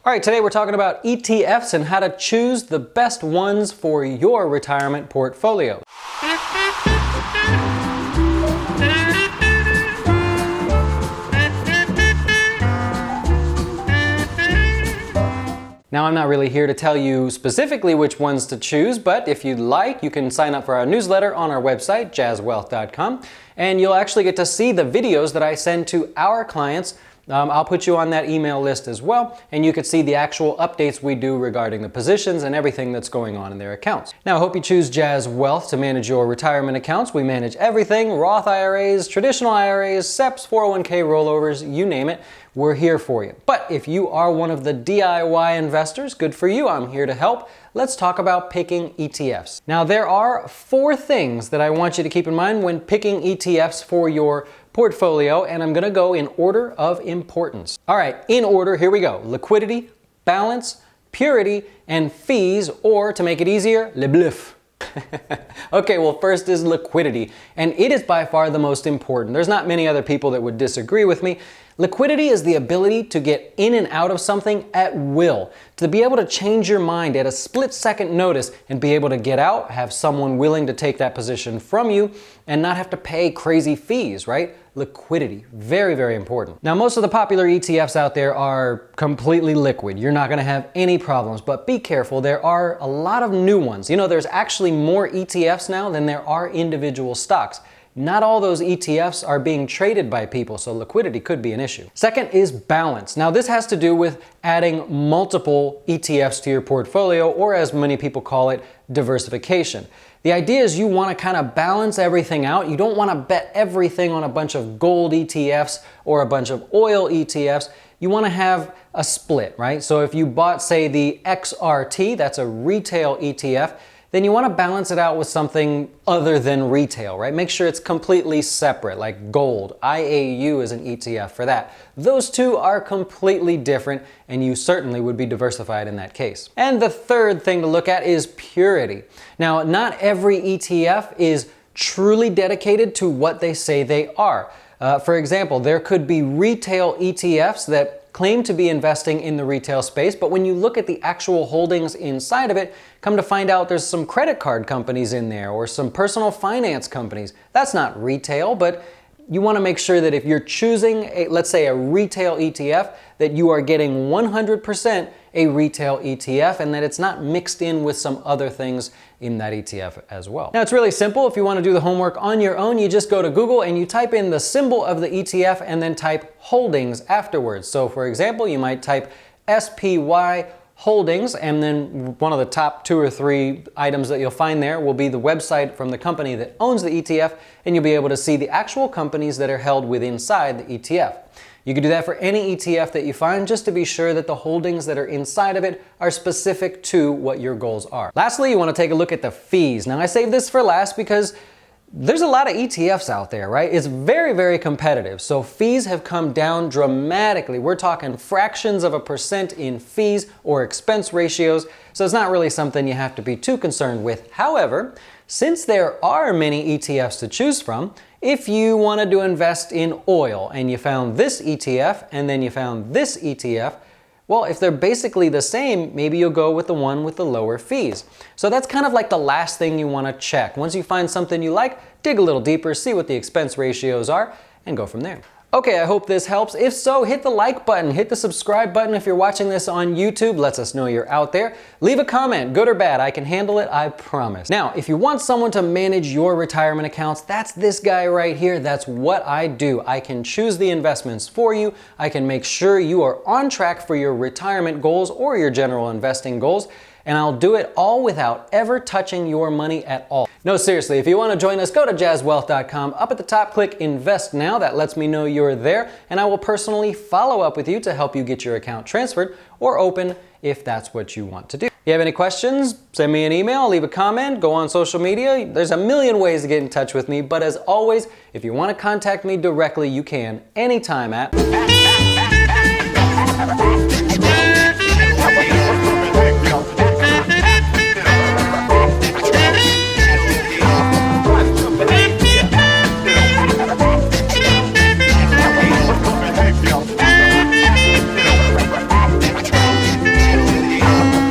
All right, today we're talking about ETFs and how to choose the best ones for your retirement portfolio. Now, I'm not really here to tell you specifically which ones to choose, but if you'd like, you can sign up for our newsletter on our website, jazzwealth.com, and you'll actually get to see the videos that I send to our clients. I'll put you on that email list as well, and you can see the actual updates we do regarding the positions and everything that's going on in their accounts. Now, I hope you choose Jazz Wealth to manage your retirement accounts. We manage everything: Roth IRAs, traditional IRAs, SEPs, 401k rollovers, you name it. We're here for you. But if you are one of the DIY investors, good for you. I'm here to help. Let's talk about picking ETFs. Now, there are 4 things that I want you to keep in mind when picking ETFs for your portfolio, and I'm gonna go in order of importance. All right, in order, here we go. Liquidity, balance, purity, and fees, or to make it easier, le bluff. Okay, well, first is liquidity, and it is by far the most important. There's not many other people that would disagree with me. Liquidity is the ability to get in and out of something at will, to be able to change your mind at a split-second notice and be able to get out, have someone willing to take that position from you, and not have to pay crazy fees, right? Liquidity, very, very important. Now, most of the popular ETFs out there are completely liquid. You're not gonna have any problems, but be careful. There are a lot of new ones. You know, there's actually more ETFs now than there are individual stocks. Not all those ETFs are being traded by people, so liquidity could be an issue. Second is balance. Now, this has to do with adding multiple ETFs to your portfolio, or as many people call it, diversification. The idea is you want to kind of balance everything out. You don't want to bet everything on a bunch of gold ETFs or a bunch of oil ETFs. You want to have a split, right? So if you bought, say, the XRT, that's a retail ETF, then you want to balance it out with something other than retail, right? Make sure it's completely separate, like gold. IAU is an ETF for that. Those two are completely different, and you certainly would be diversified in that case. And the third thing to look at is purity. Now, not every ETF is truly dedicated to what they say they are. For example, there could be retail ETFs that claim to be investing in the retail space, but when you look at the actual holdings inside of it, come to find out there's some credit card companies in there or some personal finance companies. That's not retail, but you want to make sure that if you're choosing, let's say, a retail ETF, that you are getting 100% a retail ETF and that it's not mixed in with some other things in that ETF as well. Now, it's really simple. If you want to do the homework on your own, you just go to Google and you type in the symbol of the ETF and then type holdings afterwards. So, for example, you might type SPY holdings, and then one of the top 2 or 3 items that you'll find there will be the website from the company that owns the ETF, and you'll be able to see the actual companies that are held within inside the ETF. You can do that for any ETF that you find, just to be sure that the holdings that are inside of it are specific to what your goals are. Lastly, you want to take a look at the fees. Now, I saved this for last because there's a lot of ETFs out there, right? It's very, very competitive. So fees have come down dramatically. We're talking fractions of a percent in fees or expense ratios. So it's not really something you have to be too concerned with. However, since there are many ETFs to choose from, if you wanted to invest in oil and you found this ETF and then you found this ETF, well, if they're basically the same, maybe you'll go with the one with the lower fees. So that's kind of like the last thing you want to check. Once you find something you like, dig a little deeper, see what the expense ratios are, and go from there. Okay, I hope this helps. If so, hit the like button, hit the subscribe button if you're watching this on YouTube. Lets us know you're out there. Leave a comment, good or bad. I can handle it, I promise. Now, if you want someone to manage your retirement accounts, that's this guy right here. That's what I do. I can choose the investments for you. I can make sure you are on track for your retirement goals or your general investing goals. And I'll do it all without ever touching your money at all. No, seriously, if you want to join us, go to jazzwealth.com. Up at the top, click Invest Now. That lets me know you're there, and I will personally follow up with you to help you get your account transferred or open if that's what you want to do. If you have any questions, send me an email, leave a comment, go on social media. There's a million ways to get in touch with me, but as always, if you want to contact me directly, you can anytime at